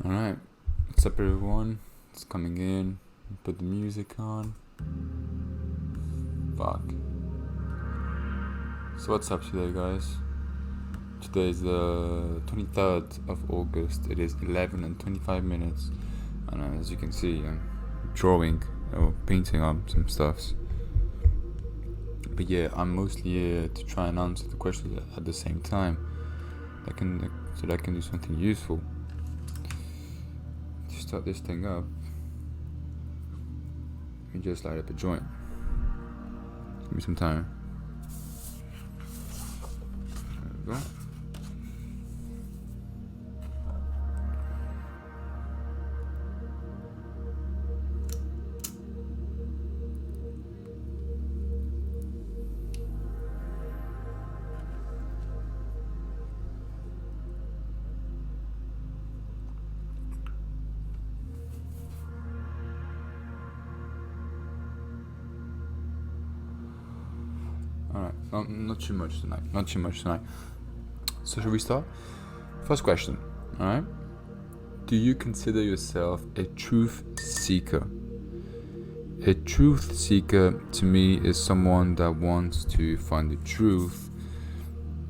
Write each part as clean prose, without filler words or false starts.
Alright, what's up everyone? It's coming in. Put the music on. Fuck. So what's up today, guys? Today is the 23rd of August. It is 11 and 25 minutes. And as you can see, I'm drawing or painting up some stuffs. But yeah, I'm mostly here to try and answer the questions at the same time. So that I can do something useful. To start this thing up, let me just light up a joint. Give me some time. There we go. Alright, not too much tonight. So should we start? First question, alright? Do you consider yourself a truth seeker? A truth seeker to me is someone that wants to find the truth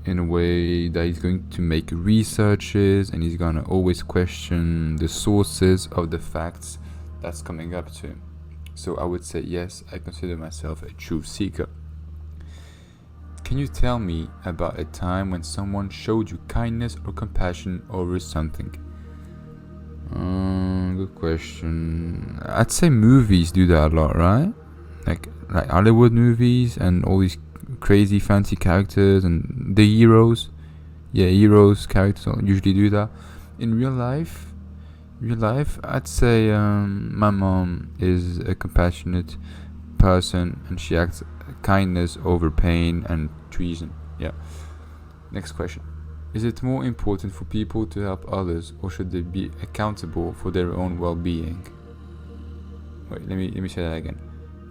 in a way that he's going to make researches and he's gonna always question the sources of the facts that's coming up to him. So I would say yes, I consider myself a truth seeker. Can you tell me about a time when someone showed you kindness or compassion over something? Good question. I'd say movies do that a lot, right? Like Hollywood movies and all these crazy fancy characters and the heroes. Yeah, heroes, characters usually do that. In real life, I'd say my mom is a compassionate person and she acts kindness over pain and treason. Yeah. Next question. Is it more important for people to help others or should they be accountable for their own well-being? Wait, let me say that again.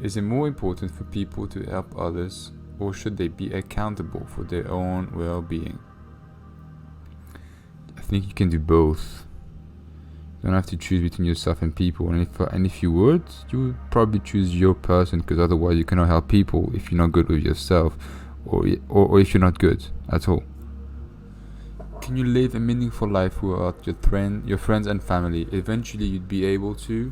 Is it more important for people to help others or should they be accountable for their own well-being? I think you can do both. You don't have to choose between yourself and people, and if you would probably choose your person, because otherwise you cannot help people if you're not good with yourself, or if you're not good at all. Can you live a meaningful life without your friends and family? Eventually you'd be able to.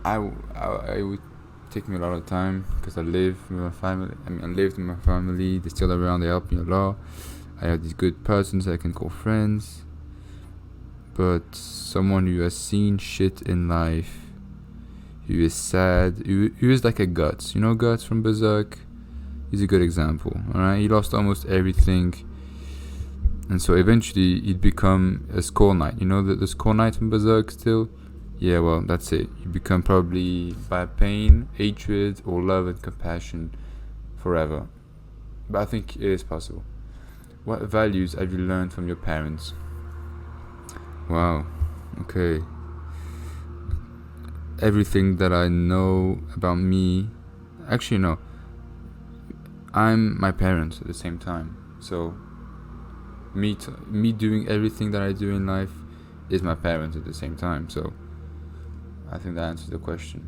I would take me a lot of time because I live with my family. I lived with my family. They're still around. They help me a lot. I have these good persons I can call friends. But someone who has seen shit in life, who is sad, who is like a Guts. You know Guts from Berserk? He's a good example, alright? He lost almost everything. And so eventually he'd become a Skull Knight. You know the Skull Knight from Berserk still? Yeah, well, that's it. You become probably by pain, hatred, or love and compassion forever. But I think it is possible. What values have you learned from your parents? Wow, okay. Everything that I know about me, actually no, I'm my parents at the same time. So me doing everything that I do in life is my parents at the same time. So I think that answers the question.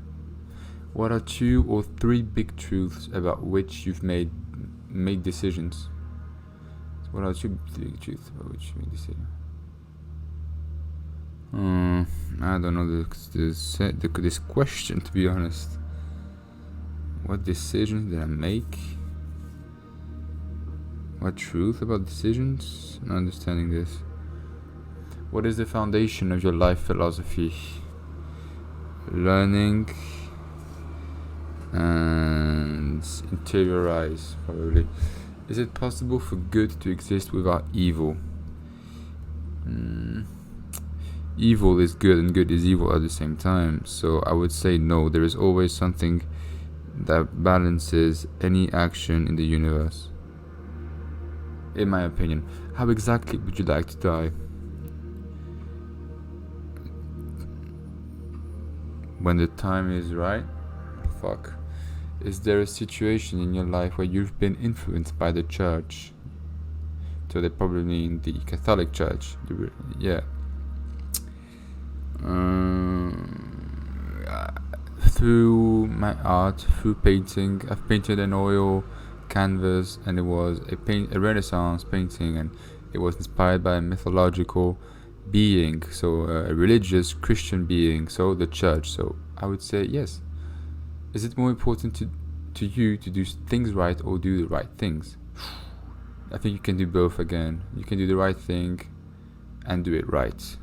What are 2 or 3 big truths about which you've made decisions? So what are 2 big truths about which you made decisions? I don't know this question, to be honest. What decisions did I make? What truth about decisions? Not understanding this. What is the foundation of your life philosophy? Learning and interiorize, probably. Is it possible for good to exist without evil? Evil is good and good is evil at the same time. So I would say no. There is always something that balances any action in the universe. In my opinion. How exactly would you like to die? When the time is right? Fuck. Is there a situation in your life where you've been influenced by the church? So they probably mean the Catholic Church. Yeah. Through my art, through painting, I've painted an oil canvas, and it was a Renaissance painting, and it was inspired by a mythological being, so a religious Christian being, so the church. So I would say yes. Is it more important to you to do things right or do the right things? I think you can do both again. You can do the right thing and do it right.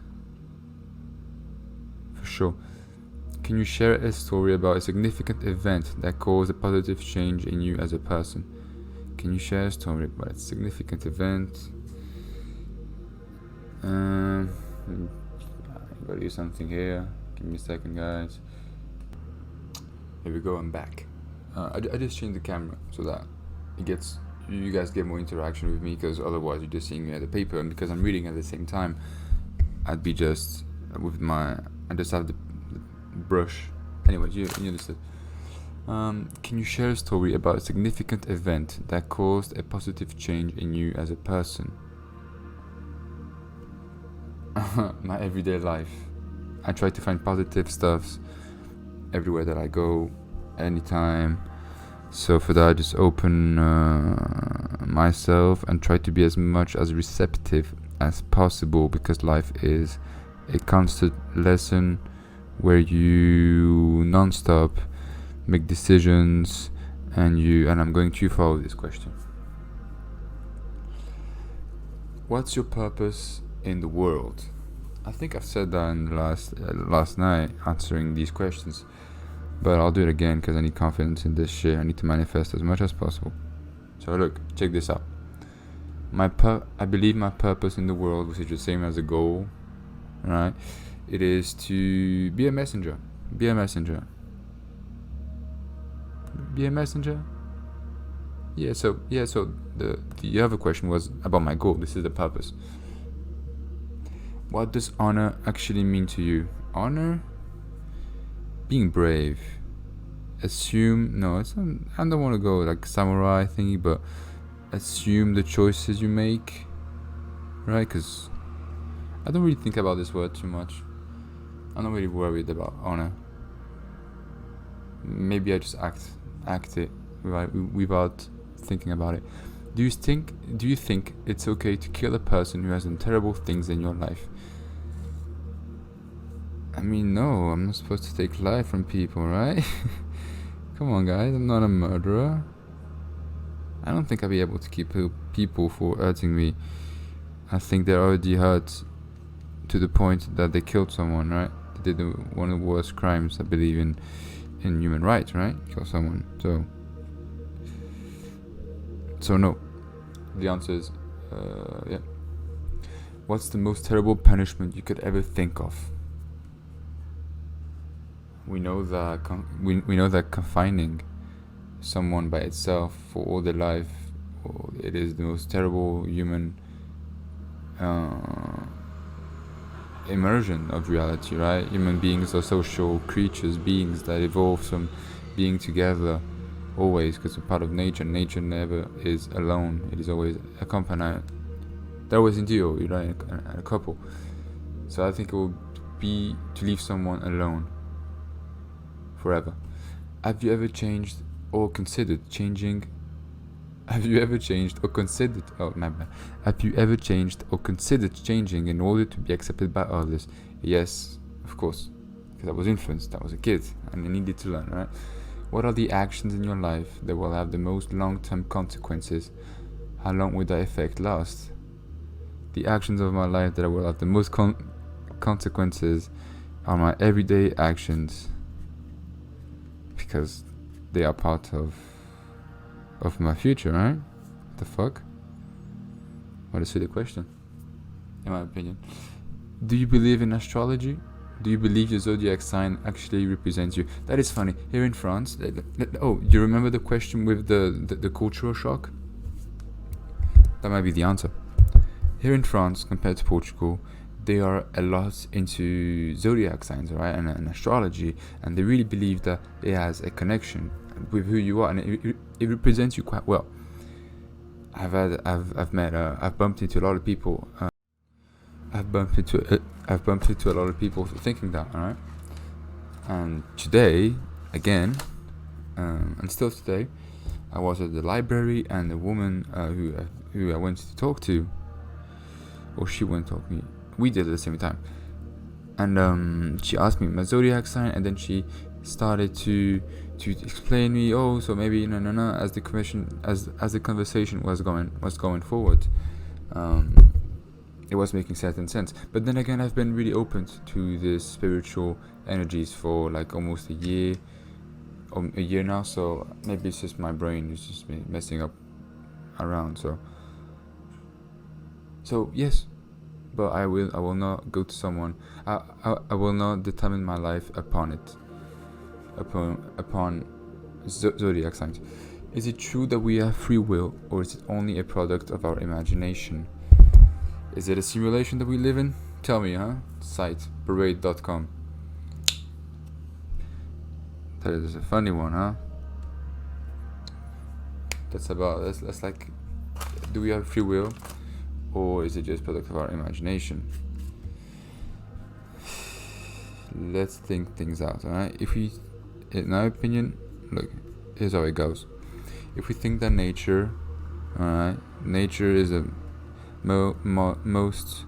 For sure. Can you share a story about a significant event that caused a positive change in you as a person? Can you share a story about a significant event? I gotta do something here. Give me a second, guys. Here we go. I'm back. I just changed the camera so that you guys get more interaction with me, because otherwise you're just seeing me at the paper, and because I'm reading at the same time, I'd be just with I just have the brush. Anyway, you understood. Can you share a story about a significant event that caused a positive change in you as a person? My everyday life. I try to find positive stuffs everywhere that I go, anytime. So for that, I just open myself and try to be as much as receptive as possible, because life is a constant lesson where you non-stop make decisions, and I'm going too far with this question. What's your purpose in the world? I think I've said that in the last night answering these questions, but I'll do it again because I need confidence in this shit. I need to manifest as much as possible. So look, check this out. I believe my purpose in the world, which is the same as a goal, right? It is to be a messenger. Be a messenger. Be a messenger. Yeah. So the other question was about my goal. This is the purpose. What does honor actually mean to you? Honor? Being brave. I don't want to go like samurai thingy, but assume the choices you make, right? Because I don't really think about this word too much. I'm not really worried about honor. Maybe I just act it without thinking about it. Do you think it's okay to kill a person who has done terrible things in your life? I mean, no, I'm not supposed to take life from people, right? Come on, guys, I'm not a murderer. I don't think I'll be able to kill people for hurting me. I think they're already hurt to the point that they killed someone, right? They did one of the worst crimes, I believe, in human rights, right? Kill someone. So no. The answer is, yeah. What's the most terrible punishment you could ever think of? We know that we know that confining someone by itself for all their life, it is the most terrible human immersion of reality, right? Human beings are social creatures, beings that evolve from being together always, because we're part of nature. Nature never is alone. It is always accompanied. They're always in duo, right? A couple. So I think it would be to leave someone alone forever. Have you ever changed or considered changing? Have you ever changed or considered? Oh, my bad. Have you ever changed or considered changing in order to be accepted by others? Yes, of course, because I was influenced. I was a kid and I needed to learn, right? What are the actions in your life that will have the most long-term consequences? How long will that effect last? The actions of my life that will have the most consequences are my everyday actions, because they are part of my future, right? What the fuck? What a silly question, in my opinion. Do you believe in astrology? Do you believe your zodiac sign actually represents you? That is funny. Here in France, you remember the question with the cultural shock? That might be the answer. Here in France, compared to Portugal, they are a lot into zodiac signs, right, and astrology, and they really believe that it has a connection with who you are, and it represents you quite well. I've bumped into a lot of people. I've bumped into a lot of people thinking that, alright? And today, again, and still today, I was at the library, and the woman who I went to talk to, or she went to talk to me, we did at the same time. And she asked me my zodiac sign, and then she started to explain me, so maybe no, as the conversation was going forward, it was making certain sense. But then again, I've been really open to the spiritual energies for like almost a year now, so maybe it's just my brain is just messing up around. So yes, but I will not go to someone. I will not determine my life upon zodiac signs. Is it true that we have free will, or is it only a product of our imagination? Is it a simulation that we live in? Tell me, Site parade.com. That is a funny one, huh? That's like, do we have free will, or is it just product of our imagination? Let's think things out, alright? In my opinion, look, here's how it goes. If we think that nature is a most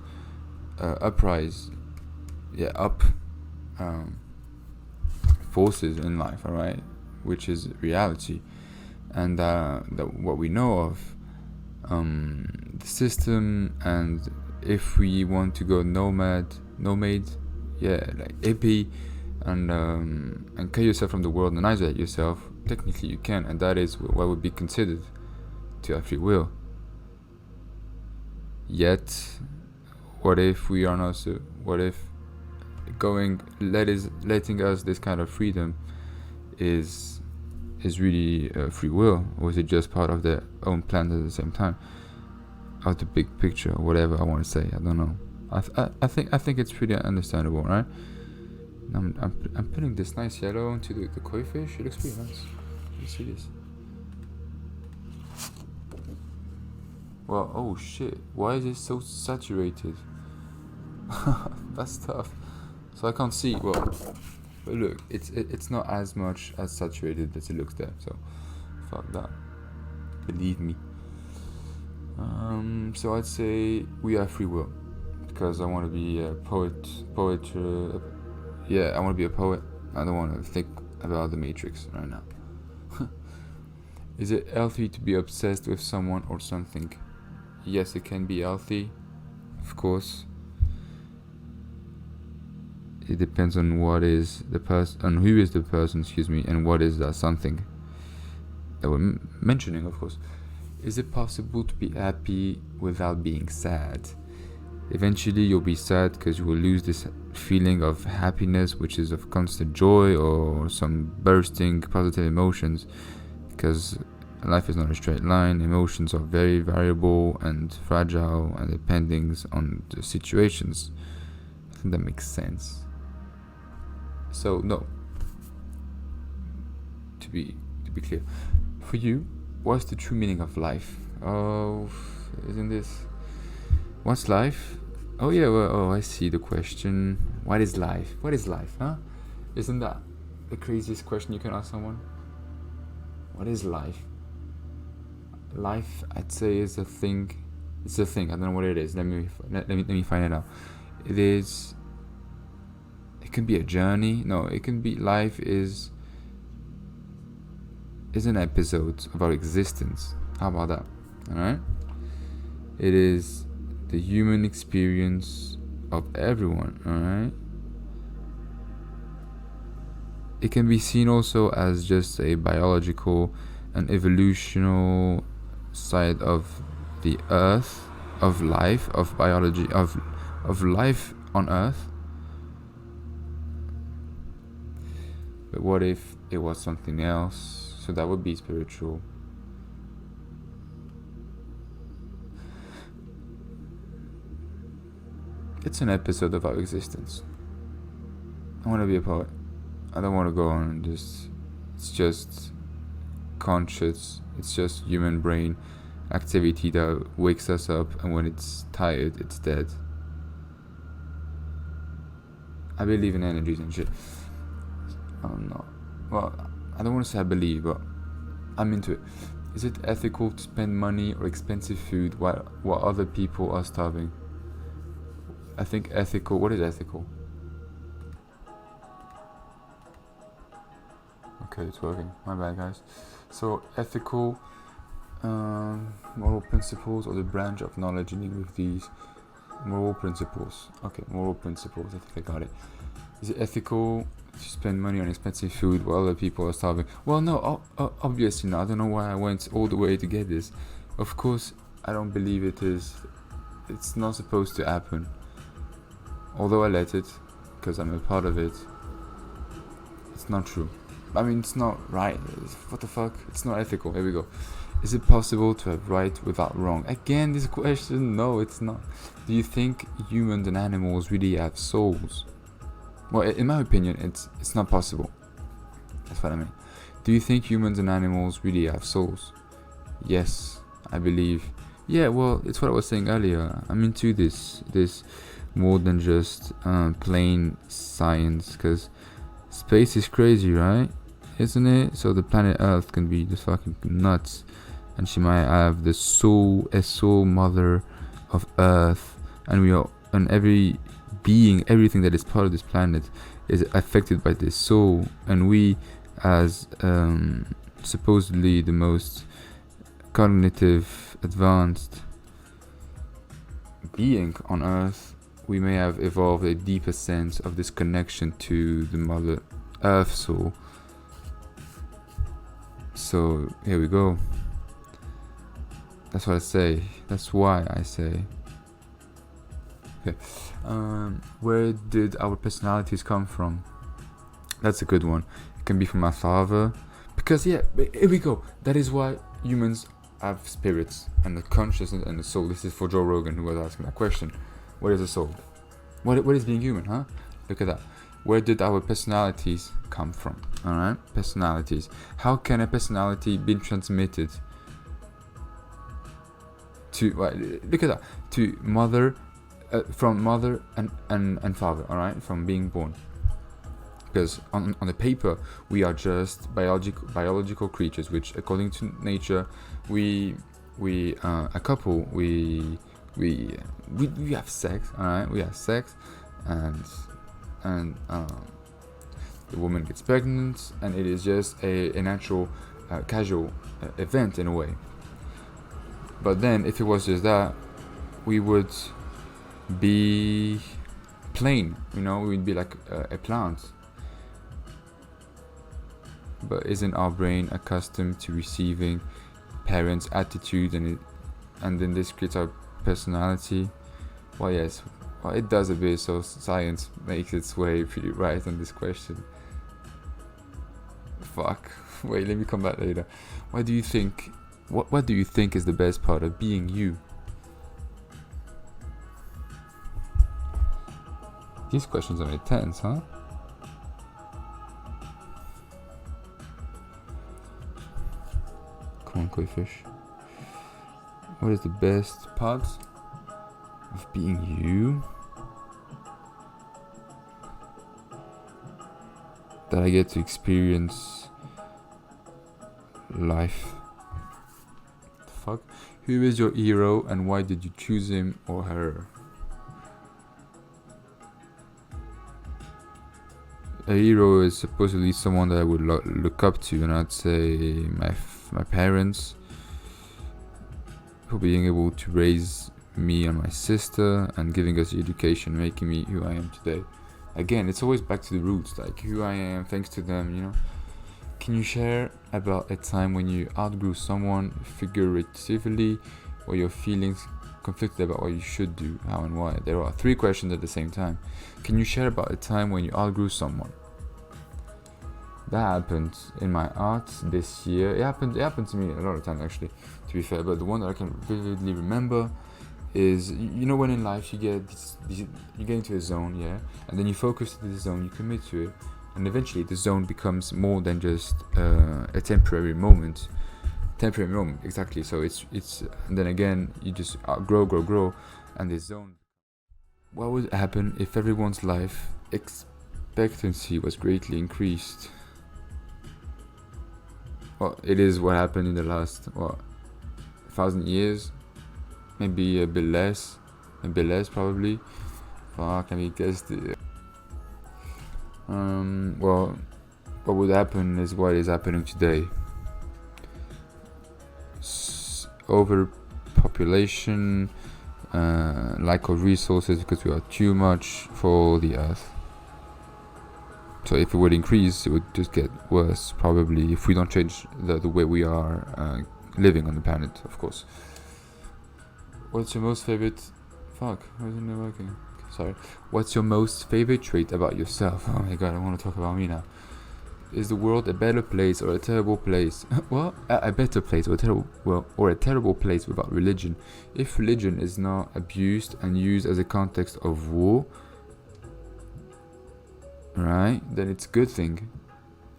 forces in life, alright, which is reality, and what we know of the system, and if we want to go nomad, like hippie, and cut yourself from the world and isolate yourself, technically you can, and that is what would be considered to have free will. Yet, what if we are not so? What if letting us this kind of freedom is really free will, or is it just part of their own plan at the same time, of the big picture, or whatever I want to say? I don't know. I think it's pretty understandable, right? I'm putting this nice yellow into the koi fish. It looks pretty nice. You see this? Well, oh shit! Why is it so saturated? That's tough. So I can't see. Well, but look, it's not as much as saturated as it looks there. So, fuck that. Believe me. So I'd say we have free will, because I want to be a poet. I want to be a poet. I don't want to think about the Matrix right now. Is it healthy to be obsessed with someone or something? Yes, it can be healthy, of course. It depends on what is the person, on who is the person, and what is that something that we're mentioning, of course. Is it possible to be happy without being sad? Eventually you'll be sad because you will lose this feeling of happiness, which is of constant joy or some bursting positive emotions, because life is not a straight line. Emotions are very variable and fragile, and depending on the situations. I think that makes sense. So no. To be clear, for you, what's the true meaning of life? Oh, isn't this? What's life? Oh yeah. Well, I see the question. What is life? What is life? Huh? Isn't that the craziest question you can ask someone? What is life? Life, I'd say, is a thing. It's a thing. I don't know what it is. Let me find it out. It can be a journey. No, it can be. Life is an episode of our existence. How about that? All right. It is the human experience of everyone. All right. It can be seen also as just a biological and evolutional side of the earth, of life, of biology, of life on earth. But what if it was something else? So that would be spiritual. It's an episode of our existence. I want to be a poet. I don't want to go on just. It's just conscious. It's just human brain activity that wakes us up, and when it's tired, it's dead. I believe in energies and shit. No. Well, I don't want to say I believe, but I'm into it. Is it ethical to spend money or expensive food while other people are starving? I think ethical. What is ethical? Okay, it's working. My bad, guys. So ethical, moral principles, or the branch of knowledge dealing with these moral principles. Okay, moral principles. I think I got it. Is it ethical to spend money on expensive food while other people are starving? Well, no, obviously not. I don't know why I went all the way to get this. Of course, I don't believe it is. It's not supposed to happen. Although I let it, because I'm a part of it. It's not true. I mean, it's not right. What the fuck? It's not ethical. Here we go. Is it possible to have right without wrong? Again, this question, no, it's not. Do you think humans and animals really have souls? Well, in my opinion, it's not possible. That's what I mean. Do you think humans and animals really have souls? Yes, I believe. Yeah, well, it's what I was saying earlier. I'm into this more than just plain science, because space is crazy, right? Isn't it? So the planet Earth can be just fucking nuts, and she might have a soul mother of Earth, and every being, everything that is part of this planet is affected by this soul, and we, as supposedly the most cognitive, advanced being on Earth, we may have evolved a deeper sense of this connection to the Mother Earth soul. So here we go. That's what I say. That's why I say. Okay. Where did our personalities come from? That's a good one. It can be from our father. Because here we go. That is why humans have spirits and the consciousness and the soul. This is for Joe Rogan, who was asking that question. What is a soul? What is being human, huh? Look at that. Where did our personalities come from? Alright? Personalities. How can a personality be transmitted to, look at that, to mother, from mother and father, alright? From being born. Because on the paper, we are just biological creatures, which according to nature, we a couple, we have sex, alright? We have sex, and the woman gets pregnant, and it is just a natural, casual event in a way. But then, if it was just that, we would be plain, we'd be like a plant. But isn't our brain accustomed to receiving parents' attitude, and then this creates our personality? Well, yes. Well, it does a bit, so science makes its way pretty right on this question. Fuck. Wait, let me come back later. What do you think is the best part of being you? These questions are intense, huh? Come on, koi fish. What is the best part of being you? That I get to experience life. The fuck? Who is your hero and why did you choose him or her? A hero is supposedly someone that I would look up to, and I'd say my parents, for being able to raise me and my sister and giving us the education, making me who I am today. Again, it's always back to the roots, like who I am thanks to them, Can you share about a time when you outgrew someone figuratively, or your feelings conflicted about what you should do, how and why? There are 3 questions at the same time. Can you share about a time when you outgrew someone? That happened in my art this year. It happened to me a lot of times, actually, to be fair, but the one that I can vividly remember is, when in life you get you get into a zone, yeah, and then you focus to the zone, you commit to it, and eventually the zone becomes more than just a temporary moment, exactly. So it's and then again you just grow, and the zone What would happen if everyone's life expectancy was greatly increased? Well, it is what happened in the last 1,000 years, maybe a bit less, probably. Fuck, let me guess. Well, what would happen is what is happening today. Overpopulation, lack of resources because we are too much for the earth. So if it would increase, it would just get worse, probably, if we don't change the way we are living on the planet, of course. What's your most favorite... Fuck, why isn't it working? Sorry. What's your most favorite trait about yourself? Oh my god, I want to talk about me now. Is the world a better place or a terrible place? Well, a better place or a terrible place without religion. If religion is not abused and used as a context of war, right, then it's a good thing.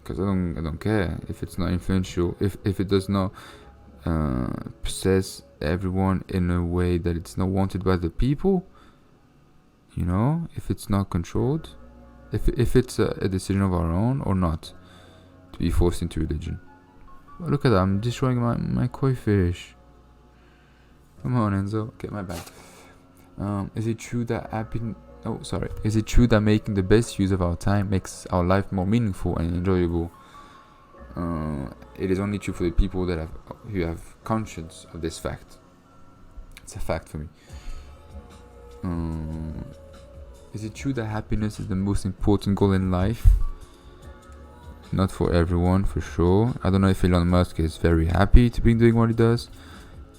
Because I don't care if it's not influential. If it does not possess everyone in a way that it's not wanted by the people. You know, if it's not controlled, if it's a decision of our own or not to be forced into religion. But look at that, I'm destroying my koi fish. Come on, Enzo. Okay, my bad. Is it true that Is it true that making the best use of our time makes our life more meaningful and enjoyable? It is only true for the people who have conscience of this fact. It's a fact for me. Is it true that happiness is the most important goal in life? Not for everyone, for sure. I don't know if Elon Musk is very happy to be doing what he does.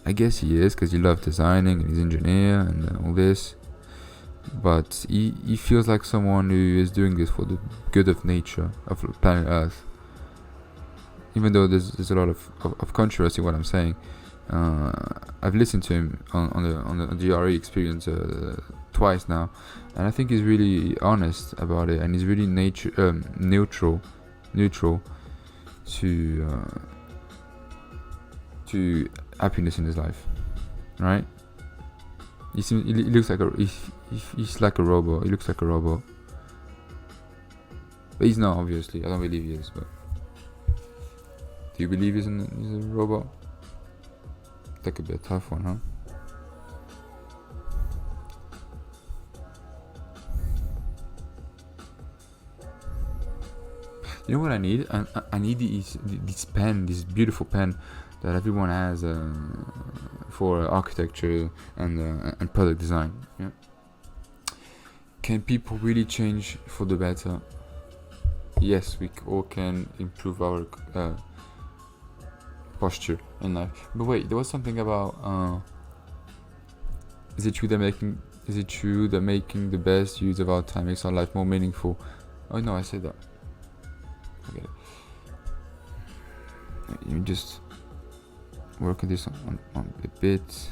I guess he is, because he loves designing and he's an engineer and all this. But he feels like someone who is doing this for the good of nature, of planet Earth. Even though there's a lot of controversy in what I'm saying. I've listened to him on the GRE experience twice now, and I think he's really honest about it, and he's really neutral to happiness in his life, right? He looks like he's like a robot. He looks like a robot, but he's not, obviously. I don't believe he is, but do you believe he's a robot? That could be a tough one, huh? You know what I need? I need this pen, this beautiful pen that everyone has for architecture and product design. Yeah. Can people really change for the better? Yes, we all can improve our posture in life. But wait, there was something about is it true that making the best use of our time makes our life more meaningful? Oh no, I said that. Forget it. You just work on this on a bit.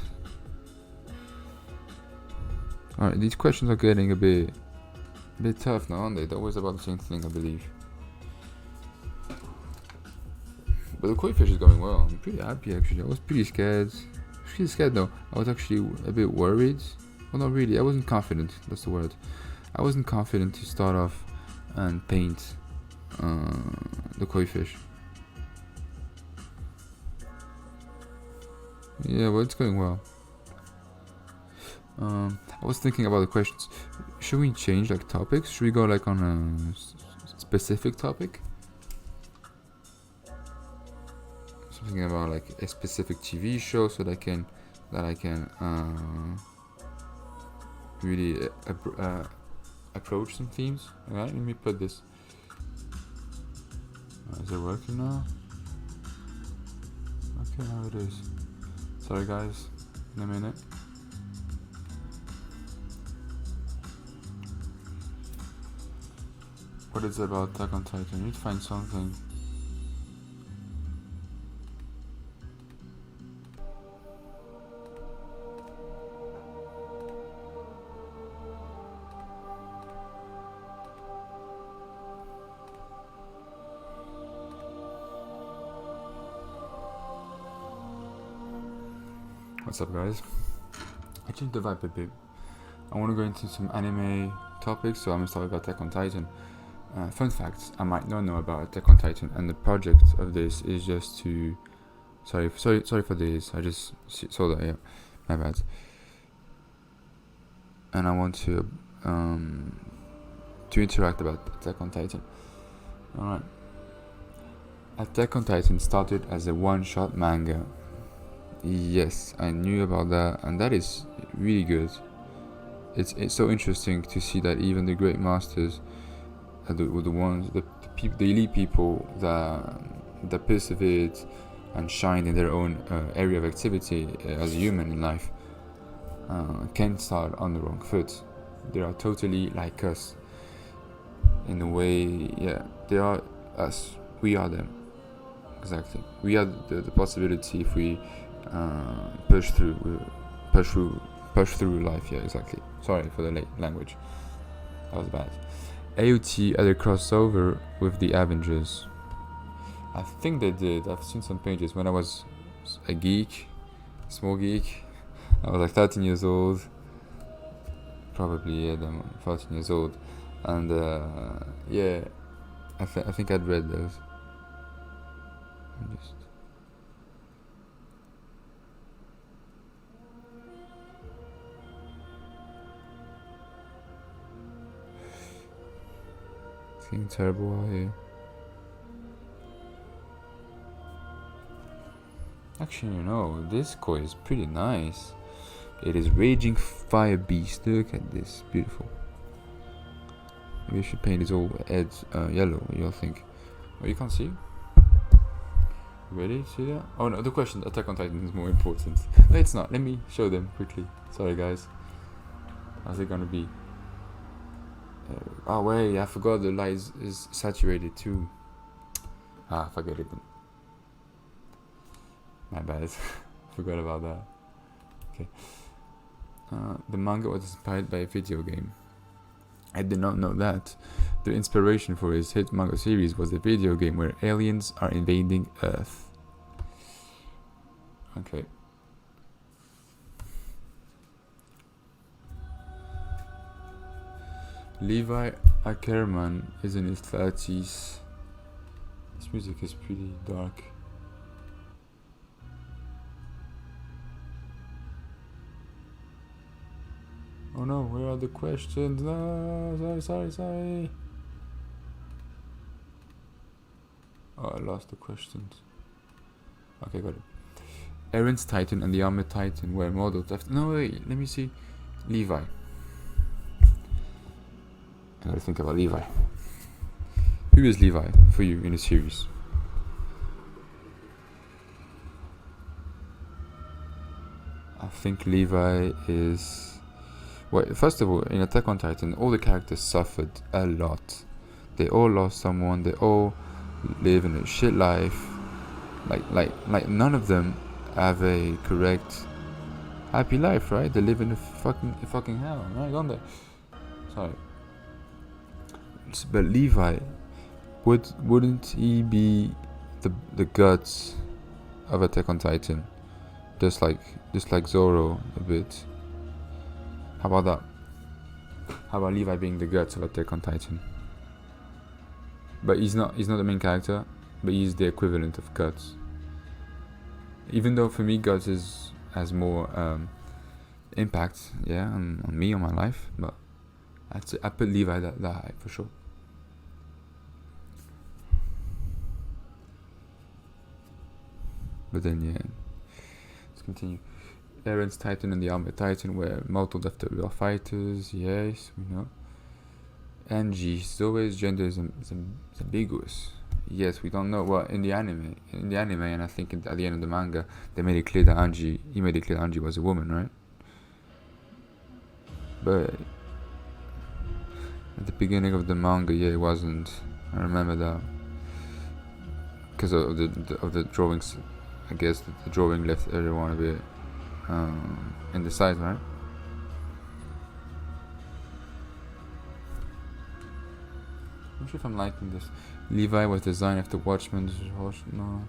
Alright, these questions are getting a bit tough now, aren't they? They're always about the same thing, I believe. But the koi fish is going well. I'm pretty happy, actually. I was pretty scared. Though. I was actually a bit worried. Well, not really. I wasn't confident. That's the word. I wasn't confident to start off and paint the koi fish. Yeah, well, it's going well. I was thinking about the questions. Should we change topics? Should we go on a specific topic? Something about a specific TV show, so that I can really approach some themes. Alright, let me put this. Is it working now? Okay, now it is. Sorry guys, in a minute. What is it about Attack on Titan? I need to find something. What's up, guys? I changed the vibe a bit. I want to go into some anime topics, so I'm gonna start with Attack on Titan. Fun facts I might not know about Attack on Titan, and the project of this is just to. Sorry for this. I just saw that. Yeah, my bad. And I want to interact about Attack on Titan. All right. Attack on Titan started as a one-shot manga. Yes, I knew about that, and that is really good. It's so interesting to see that even the great masters, the ones, the elite people that persevered and shined in their own area of activity as a human in life, can start on the wrong foot. They are totally like us. In a way, yeah, they are us. We are them. Exactly. We have the possibility if we push through life. Yeah, exactly. Sorry for the late language. That was bad. AOT had a crossover with the Avengers. I think they did. I've seen some pages when I was a geek, small geek. I was like 13 years old. Probably, yeah, I'm 14 years old. And yeah, I think I'd read those. Just it's getting terrible out here. Actually, this koi is pretty nice. It is Raging Fire Beast. Look at this, beautiful. Maybe I should paint his all heads yellow. What do you all think? Oh, you can't see? Ready? See that? Oh no, the question, Attack on Titan is more important. No, it's not. Let me show them quickly. Sorry guys. How's it gonna be? Oh wait, I forgot the light is saturated too. Forget it then. My bad. Forgot about that. Okay. The manga was inspired by a video game. I did not know that. The inspiration for his hit manga series was a video game where aliens are invading Earth. Okay. Levi Ackerman is in his 30s. This music is pretty dark. Oh no, where are the questions? No, sorry. Oh, I lost the questions. Okay, got it. Eren's Titan and the Armored Titan were modeled after... No, wait, let me see. Levi. I gotta think about Levi. Who is Levi for you in the series? I think Levi is... Well, first of all, in Attack on Titan, all the characters suffered a lot. They all lost someone. They all live in a shit life. Like none of them have a correct, happy life, right? They live in a fucking hell, right? Don't they? Sorry. But Levi, wouldn't he be the guts of Attack on Titan? Just like Zoro a bit. How about that? How about Levi being the guts of Attack on Titan? But he's not the main character, but he's the equivalent of Guts. Even though for me Guts has more impact, yeah, on me, on my life, but I put Levi that high for sure. But then yeah, let's continue. Eren's Titan and the Armored Titan were modeled after real fighters. Yes, we know. Angie, Zoe's gender is ambiguous. Yes, we don't know. Well, in the anime, and I think at the end of the manga, he made it clear that Angie was a woman, right? But at the beginning of the manga, yeah, it wasn't. I remember that because of the drawings. I guess the drawing left everyone a bit indecisive, right? I'm not sure if I'm liking this. Levi was designed after Watchmen's. No.